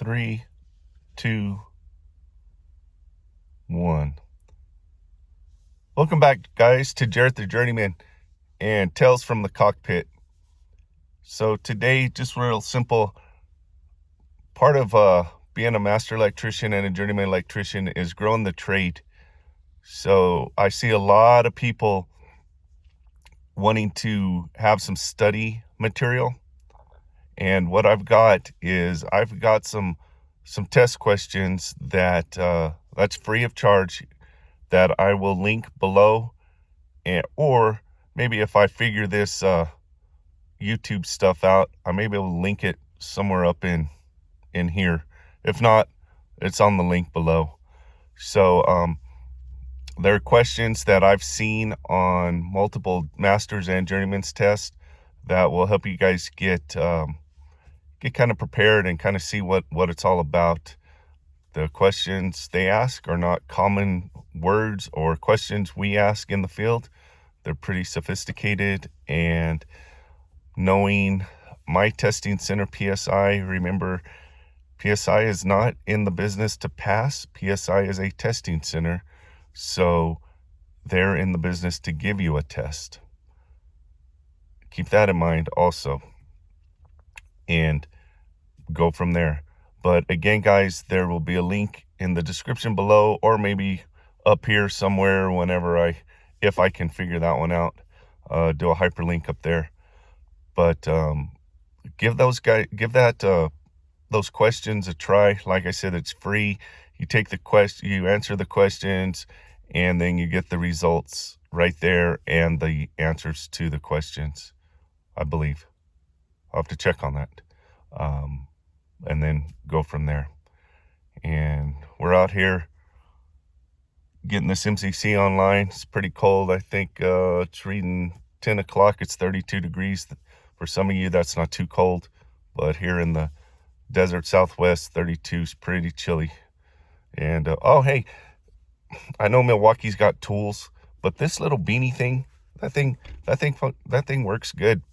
3, 2, 1. Welcome back, guys, to Jared the Journeyman and Tales from the Cockpit. So today, just real simple, part of being a master electrician and a journeyman electrician is growing the trade. So I see a lot of people wanting to have some study material, and what I've got is some test questions that that's free of charge, that I will link below, or maybe if I figure this YouTube stuff out, I may be able to link it somewhere up in here. If not, it's on the link below. So there are questions that I've seen on multiple masters and journeyman's tests that will help you guys get kind of prepared and kind of see what it's all about. The questions they ask are not common words or questions we ask in the field. They're pretty sophisticated, and knowing my testing center, PSI, remember, PSI is not in the business to pass. PSI is a testing center, so they're in the business to give you a test. Keep that in mind also, and go from there. But again, guys, there will be a link in the description below, or maybe up here somewhere whenever if I can figure that one out, do a hyperlink up there. But give those questions a try. Like I said, it's free. You take the you answer the questions, and then you get the results right there and the answers to the questions, I believe. I'll have to check on that. And then go from there. And we're out here getting this MCC online. It's pretty cold. I think it's reading 10 o'clock. It's 32 degrees. For some of you, that's not too cold. But here in the desert Southwest, 32 is pretty chilly. And, oh, hey, I know Milwaukee's got tools, but this little beanie thing, that thing works good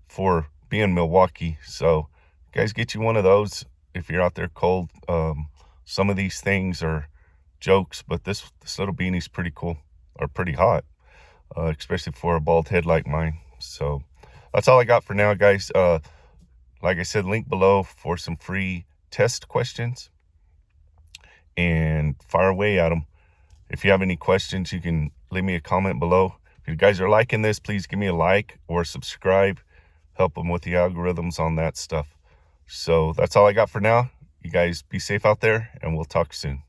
for being Milwaukee. So, guys, get you one of those if you're out there cold. Some of these things are jokes, but this little beanie's pretty cool, or pretty hot, especially for a bald head like mine. So that's all I got for now, guys. Like I said, link below for some free test questions, and fire away at them. If you have any questions, you can leave me a comment below. If you guys are liking this, please give me a like or subscribe. Help them with the algorithms on that stuff. So that's all I got for now. You guys be safe out there, and we'll talk soon.